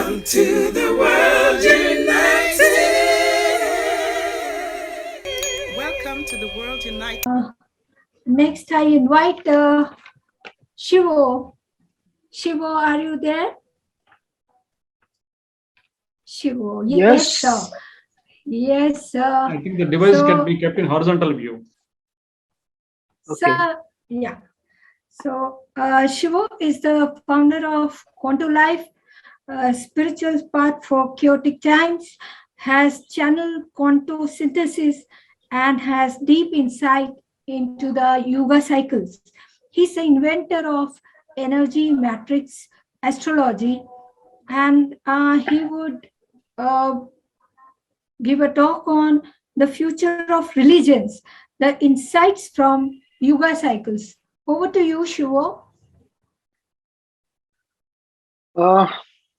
Welcome to the World United. Welcome to the World United. Next, I invite Shivo. Shivo, are you there? Shivo, yes, sir. Yes, sir. I think the device can be kept in horizontal view. Okay. Sir, yeah. So, Shivo is the founder of Quantum Life, spiritual path for chaotic times, has channeled quantum synthesis, and has deep insight into the yoga cycles. He's the inventor of energy matrix astrology, and he would give a talk on the future of religions, the insights from yoga cycles. Over to you, Shivo.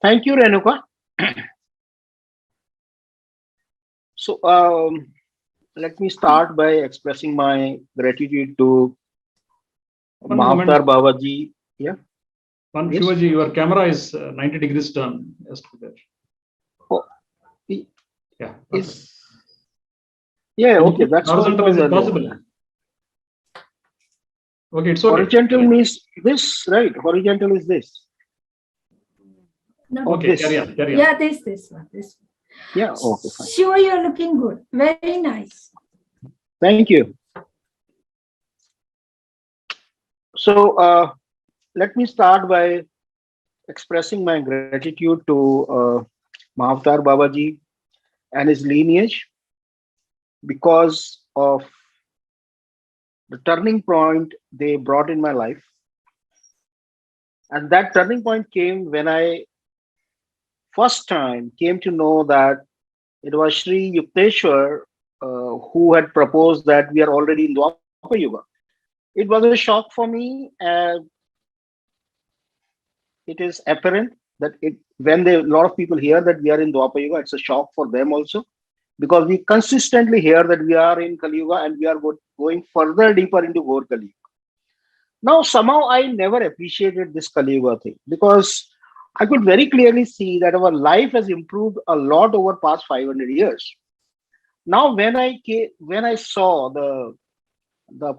Thank you, Renuka. So, let me start by expressing my gratitude to Mahavtar Babaji. Yeah. One yes. Shivaji, your camera is 90 degrees turn. Just there. Oh, yeah. Yeah. Okay. That's horizontal. Is it possible? Okay, it's okay. Horizontal means this, right? Horizontal is this. No, okay, this. Carry on. Yeah, this one. Yeah, okay, fine. Sure, you're looking good. Very nice. Thank you. So, let me start by expressing my gratitude to Mahavtar Babaji and his lineage because of the turning point they brought in my life. And that turning point came when I first time came to know that it was Sri Yukteswar who had proposed that we are already in Dwapar Yuga. It was a shock for me. It is apparent that when a lot of people hear that we are in Dwapar Yuga, it's a shock for them also, because we consistently hear that we are in Kali Yuga and we are going further deeper into Ghor Kali Yuga. Now, somehow I never appreciated this Kali Yuga thing because I could very clearly see that our life has improved a lot over past 500 years. Now, when I saw the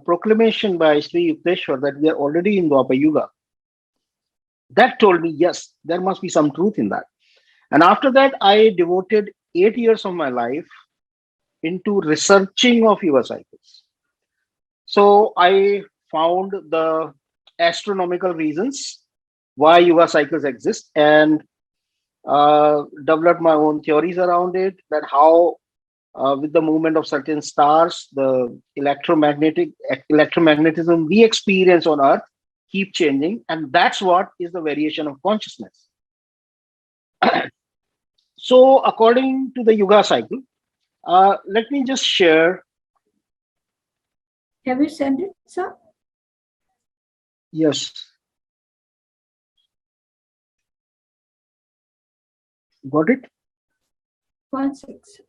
proclamation by Sri Yukteswar that we are already in Dwapar Yuga, that told me, yes, there must be some truth in that. And after that, I devoted 8 years of my life into researching of Yuga cycles. So I found the astronomical reasons why Yuga cycles exist and developed my own theories around it, that how with the movement of certain stars, the electromagnetism we experience on Earth keep changing, and that's what is the variation of consciousness. So according to the Yuga cycle, let me just share. Have you sent it, sir? Yes. Got it? 1 6.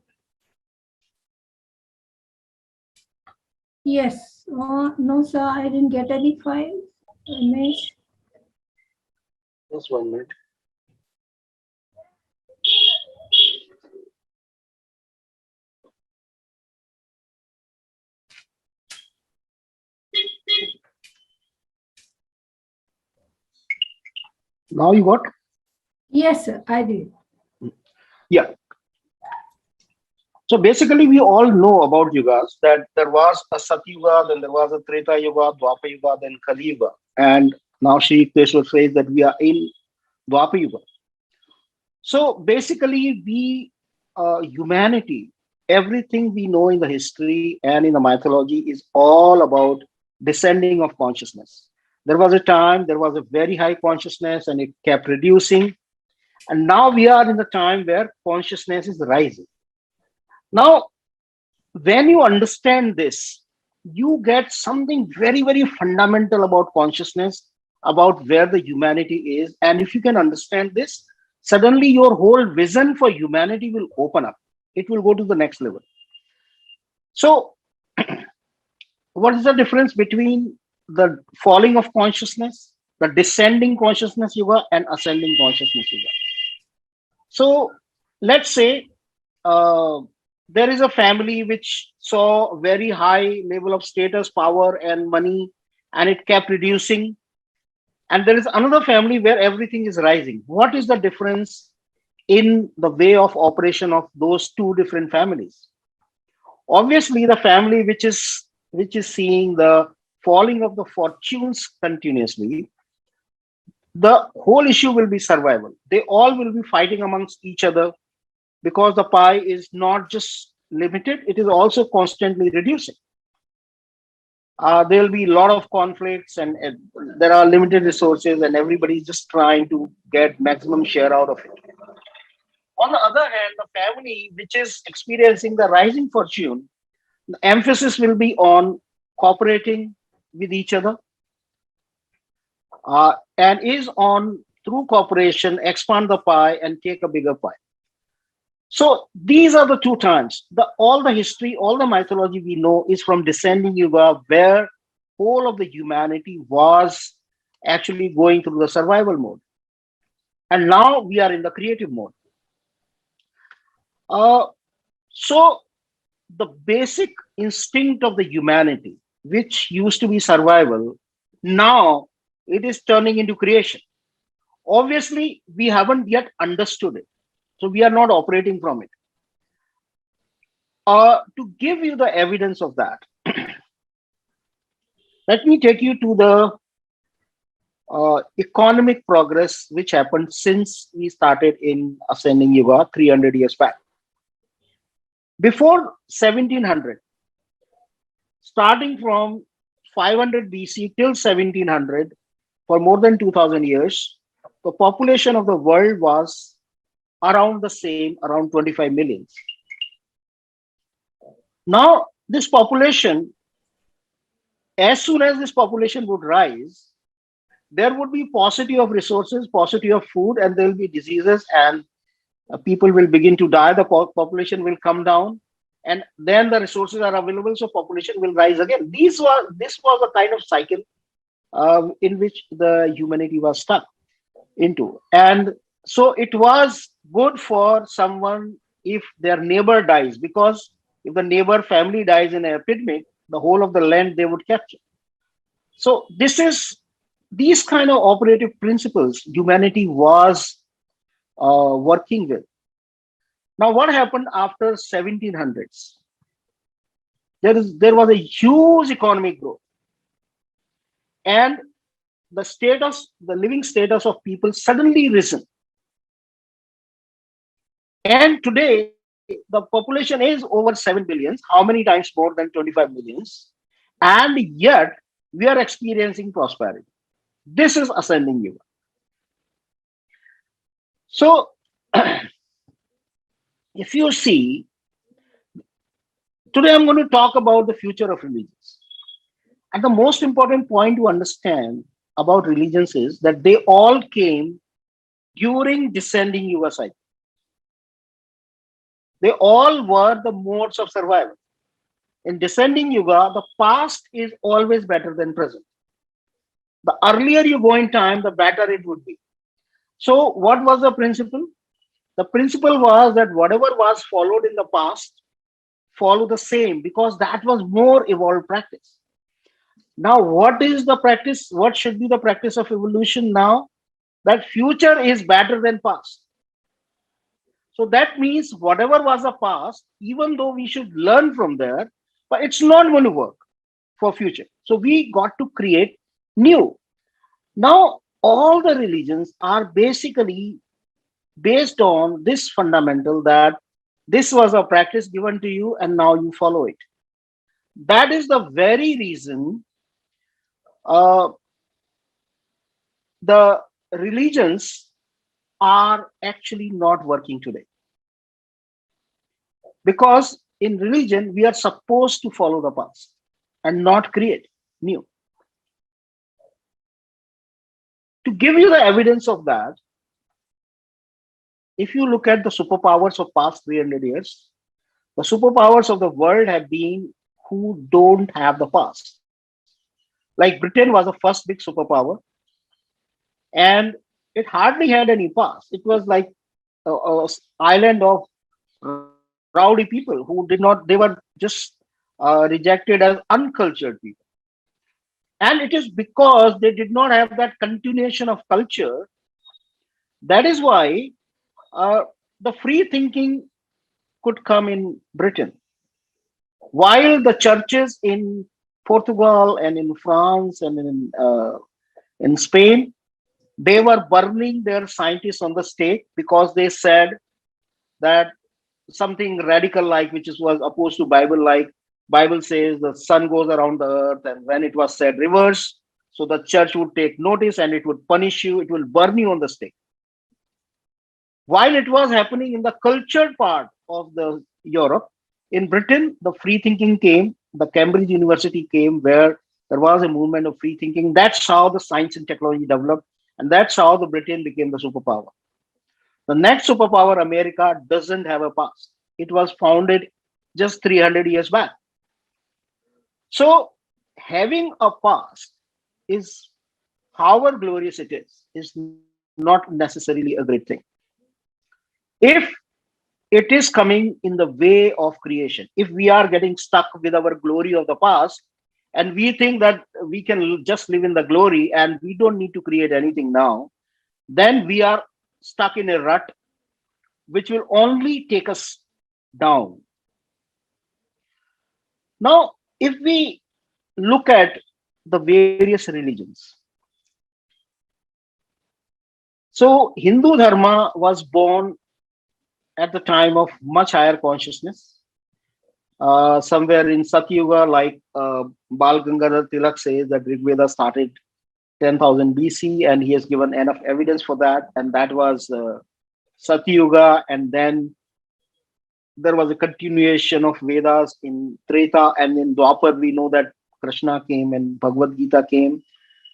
Yes. No, sir, I didn't get any file. Image. Just 1 minute. Now you got? Yes, sir, I did. Yeah. So basically, we all know about yugas, that there was a Satyuga, then there was a Treta Yuga, Dwapar Yuga, then Kali Yuga. And now Sri Yukteswar says that we are in Dwapar Yuga. So basically, humanity, everything we know in the history and in the mythology is all about descending of consciousness. There was a time, there was a very high consciousness and it kept reducing. And now we are in the time where consciousness is rising. Now, when you understand this, you get something very, very fundamental about consciousness, about where the humanity is. And if you can understand this, suddenly your whole vision for humanity will open up. It will go to the next level. So, what is the difference between the falling of consciousness, the descending consciousness yuga, and ascending consciousness yuga? So let's say there is a family which saw very high level of status, power, and money, and it kept reducing. And there is another family where everything is rising. What is the difference in the way of operation of those two different families? Obviously, the family which is seeing the falling of the fortunes continuously, the whole issue will be survival. They all will be fighting amongst each other because the pie is not just limited, it is also constantly reducing. There will be a lot of conflicts, and there are limited resources, and everybody is just trying to get maximum share out of it. On the other hand, the family which is experiencing the rising fortune, the emphasis will be on cooperating with each other, and is on through cooperation expand the pie and take a bigger pie. So these are the two times. All the history, all the mythology we know is from descending yuga, where whole of the humanity was actually going through the survival mode, and now we are in the creative mode. Uh, so the basic instinct of the humanity, which used to be survival, now it is turning into creation. Obviously, we haven't yet understood it, so we are not operating from it. To give you the evidence of that, let me take you to the economic progress which happened since we started in ascending yuga 300 years back. Before 1700, starting from 500 BC till 1700, for more than 2000 years, the population of the world was around the same, around 25 million. Now, this population, as soon as this population would rise, there would be paucity of resources, paucity of food, and there will be diseases, and people will begin to die. The population will come down, and then the resources are available, so population will rise again. This was a kind of cycle in which the humanity was stuck into, and so it was good for someone if their neighbor dies, because if the neighbor family dies in an epidemic, the whole of the land they would capture. So these kind of operative principles humanity was working with. Now, what happened after 1700s? There was a huge economic growth, and the living status of people suddenly risen. And today, the population is over 7 billion. How many times more than 25 millions? And yet, we are experiencing prosperity. This is ascending yuga. So, if you see, today I'm going to talk about the future of religions. And the most important point to understand about religions is that they all came during descending yuga cycle. They all were the modes of survival. In descending yuga, the past is always better than present. The earlier you go in time, the better it would be. So, what was the principle? The principle was that whatever was followed in the past, follow the same, because that was more evolved practice. Now, what is the practice? What should be the practice of evolution now? That future is better than past. So that means whatever was the past, even though we should learn from there, but it's not going to work for future. So we got to create new. Now, all the religions are basically based on this fundamental that this was a practice given to you and now you follow it. That is the very reason the religions are actually not working today. Because in religion, we are supposed to follow the past and not create new. To give you the evidence of that, if you look at the superpowers of past 300 years, the superpowers of the world have been who don't have the past. Like Britain was the first big superpower, and it hardly had any past. It was like island of rowdy people who did not, they were just rejected as uncultured people. And it is because they did not have that continuation of culture. That is why uh, the free thinking could come in Britain. While the churches in Portugal and in France and in Spain, they were burning their scientists on the stake because they said that something radical, like which was opposed to Bible, like Bible says the sun goes around the earth, and when it was said reverse, so the church would take notice and it would punish you, it will burn you on the stake. While it was happening in the cultured part of the Europe, in Britain, the free thinking came, the Cambridge University came, where there was a movement of free thinking. That's how the science and technology developed, and that's how the Britain became the superpower. The next superpower, America, doesn't have a past. It was founded just 300 years back. So having a past is, however glorious it is not necessarily a great thing. If it is coming in the way of creation, if we are getting stuck with our glory of the past and we think that we can just live in the glory and we don't need to create anything now, then we are stuck in a rut which will only take us down. Now, if we look at the various religions, so Hindu Dharma was born at the time of much higher consciousness, somewhere in Satyuga, like Bal Gangadhar Tilak says that Rig Veda started 10,000 BC, and he has given enough evidence for that, and that was Satyuga, and then there was a continuation of Vedas in Treta, and in Dwapar we know that Krishna came and Bhagavad Gita came.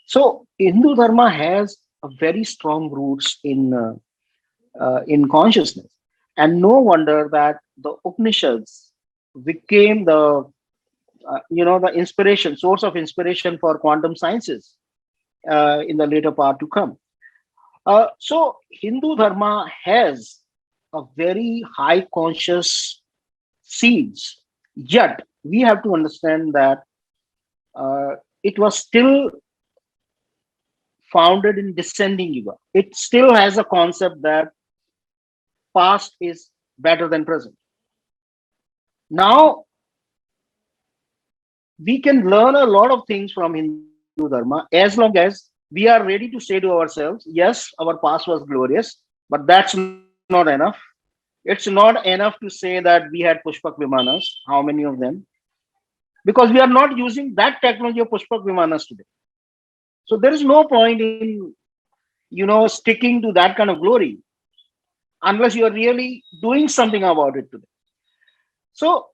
So Hindu Dharma has a very strong roots in consciousness, and no wonder that the Upanishads became the the inspiration, source of inspiration for quantum sciences in the later part to come. So Hindu Dharma has a very high conscious seeds, yet we have to understand that it was still founded in descending yuga. It still has a concept that past is better than present. Now we can learn a lot of things from Hindu Dharma as long as we are ready to say to ourselves, yes, our past was glorious, but that's not enough. It's not enough to say that we had Pushpak Vimanas, how many of them? Because we are not using that technology of Pushpak Vimanas today. So there is no point in, sticking to that kind of glory unless you are really doing something about it today. So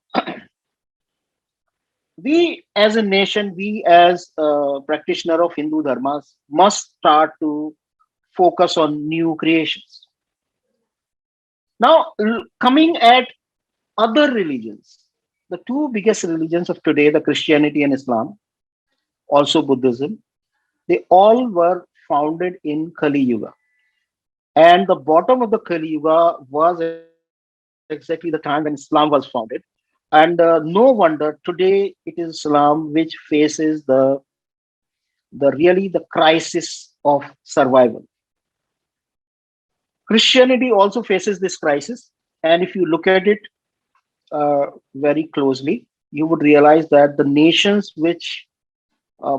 we as a nation, we as a practitioner of Hindu dharmas must start to focus on new creations. Now, coming at other religions, the two biggest religions of today, the Christianity and Islam, also Buddhism, they all were founded in Kali Yuga. And the bottom of the Kali Yuga was exactly the time when Islam was founded. And no wonder today it is Islam which faces the crisis of survival. Christianity also faces this crisis, and if you look at it very closely, you would realize that the nations which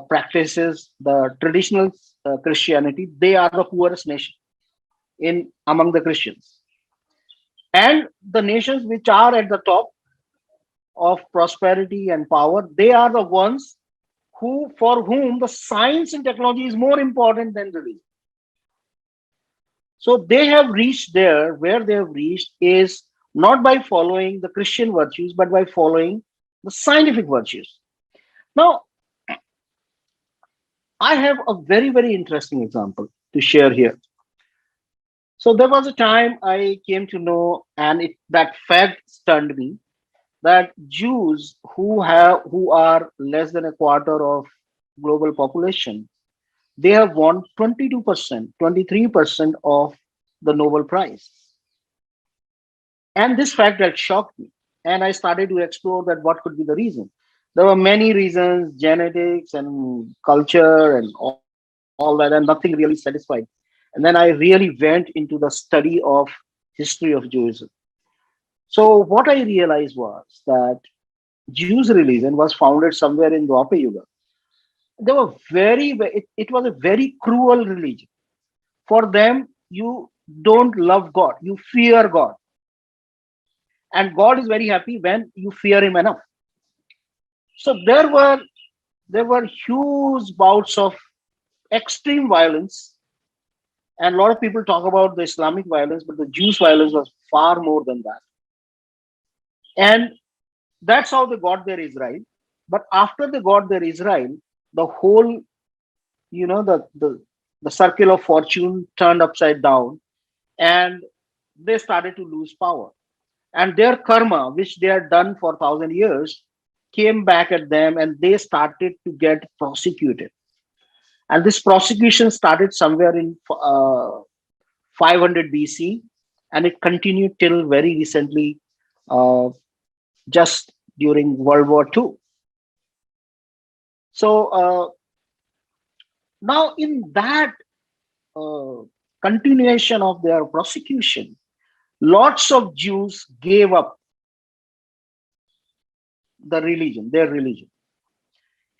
practices the traditional Christianity, they are the poorest nation among the Christians, and the nations which are at the top of prosperity and power, they are the ones for whom the science and technology is more important than religion. So they have reached there. Where they have reached is not by following the Christian virtues, but by following the scientific virtues. Now, I have a very, very interesting example to share here. So there was a time I came to know, and that fact stunned me, that Jews who are less than a quarter of global population, they have won 22%, 23% of the Nobel Prize. And this fact that shocked me. And I started to explore that what could be the reason. There were many reasons, genetics and culture and all that, and nothing really satisfied. And then I really went into the study of history of Judaism. So what I realized was that Jews religion was founded somewhere in Dwapar Yuga. They were it was a very cruel religion. For them, you don't love God, you fear God. And God is very happy when you fear him enough. So there were huge bouts of extreme violence, and a lot of people talk about the Islamic violence, but the Jews violence was far more than that. And that's how they got their Israel. But after they got their Israel, the whole, the circle of fortune turned upside down, and they started to lose power. And their karma, which they had done for 1,000 years, came back at them, and they started to get prosecuted. And this prosecution started somewhere in 500 BC, and it continued till very recently, uh, just during World War II. So now, in that uh, continuation of their prosecution, lots of Jews gave up their religion.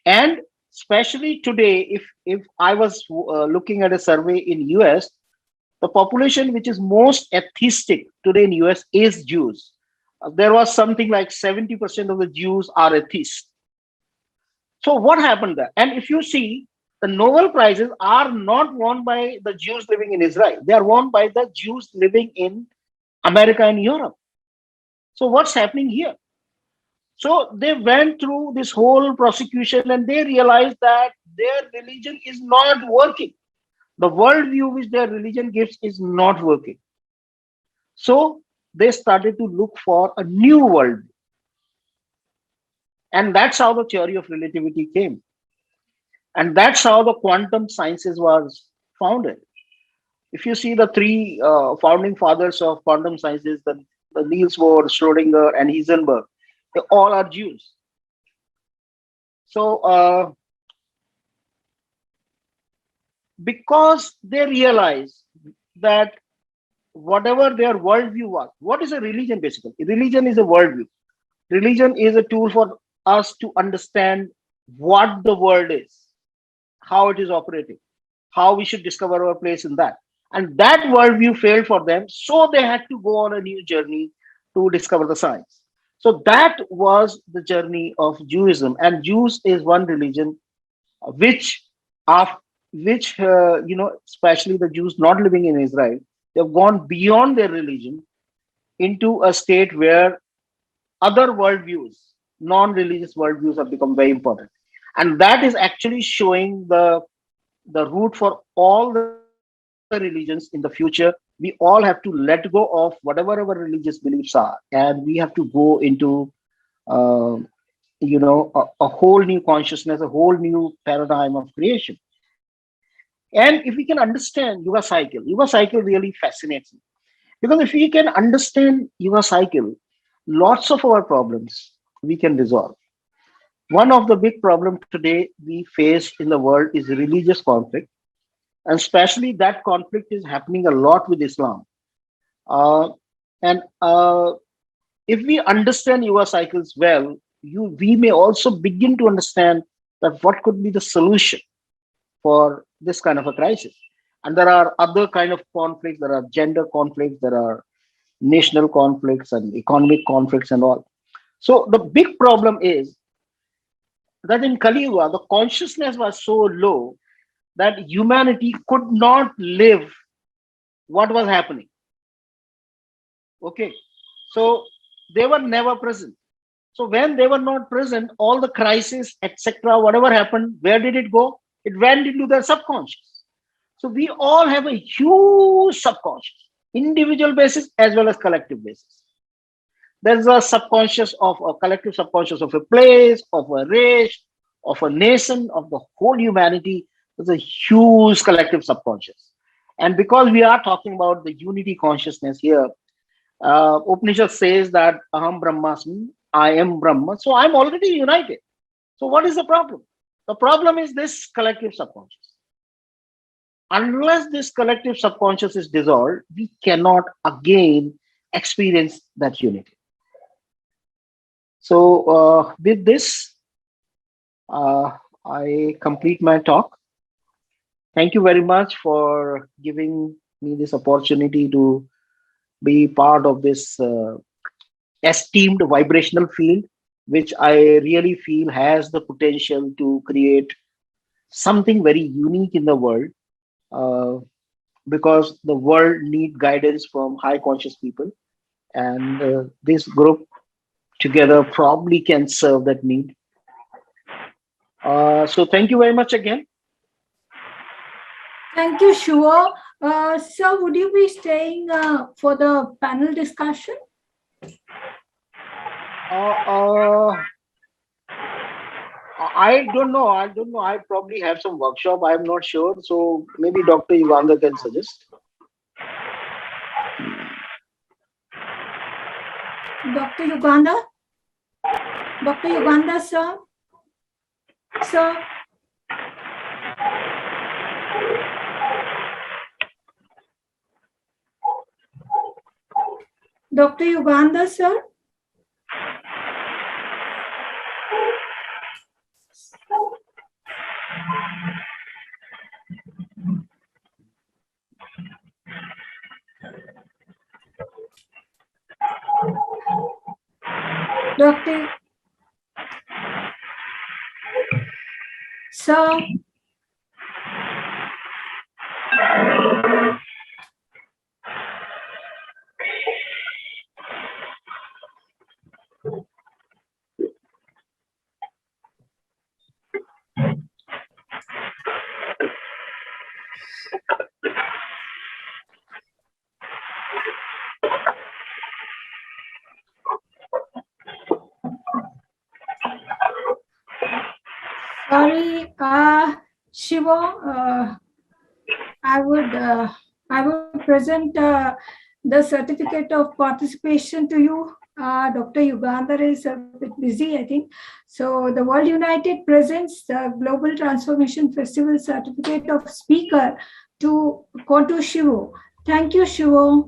And especially today, if I was looking at a survey in US, the population which is most atheistic today in US is Jews. There was something like 70% of the Jews are atheists. So what happened there? And if you see, the Nobel Prizes are not won by the Jews living in Israel. They are won by the Jews living in America and Europe. So what's happening here? So they went through this whole prosecution, and they realized that their religion is not working. The worldview which their religion gives is not working. So they started to look for a new worldview. And that's how the theory of relativity came. And that's how the quantum sciences was founded. If you see the three founding fathers of quantum sciences, the Niels Bohr, Schrodinger, and Heisenberg, they all are Jews. So because they realized that whatever their worldview was, what is a religion basically? Religion is a worldview. Religion is a tool for us to understand what the world is, how it is operating, how we should discover our place in that. And that worldview failed for them, so they had to go on a new journey to discover the science. So that was the journey of Judaism, and Jews is one religion which, especially the Jews not living in Israel, they've gone beyond their religion into a state where other worldviews, non-religious worldviews, have become very important. And that is actually showing the route for all the religions in the future. We all have to let go of whatever our religious beliefs are, and we have to go into uh, a whole new consciousness, a whole new paradigm of creation. And if we can understand Yuga cycle really fascinates me, because if we can understand Yuga cycle, lots of our problems we can resolve. One of the big problems today we face in the world is religious conflict, and especially that conflict is happening a lot with Islam. And if we understand Yuga cycles well, we may also begin to understand that what could be the solution for this kind of a crisis. And there are other kind of conflicts. There are gender conflicts. There are national conflicts and economic conflicts and all. So the big problem is that in Kali Yuga, the consciousness was so low that humanity could not live what was happening. Okay, so they were never present. So when they were not present, all the crisis, etc., whatever happened, where did it go? It went into their subconscious. So we all have a huge subconscious, individual basis as well as collective basis. There's a subconscious of a collective subconscious of a place, of a race, of a nation, of the whole humanity. There's a huge collective subconscious. And because we are talking about the unity consciousness here, Upanishad says that Aham Brahmasmi, I am Brahma. So I'm already united. So what is the problem? The problem is this collective subconscious. Unless this collective subconscious is dissolved, we cannot again experience that unity. So with this, I complete my talk. Thank you very much for giving me this opportunity to be part of this esteemed vibrational field, which I really feel has the potential to create something very unique in the world, because the world need guidance from high conscious people, and this group together probably can serve that need. So thank you very much again. Thank you, Shiva. Sir, would you be staying for the panel discussion? I don't know. I probably have some workshop. I'm not sure. So maybe Dr. Yugandhar can suggest. Dr. Yugandhar? Dr. Yugandhar, sir? Sir? Dr. Yugandhar, sir? Dr. Sir? Sorry, Shiva, I would present the certificate of participation to you. Dr. Yugandhar is a bit busy, I think. So the World United presents the Global Transformation Festival Certificate of Speaker to Kontu Shiva. Thank you, Shiva.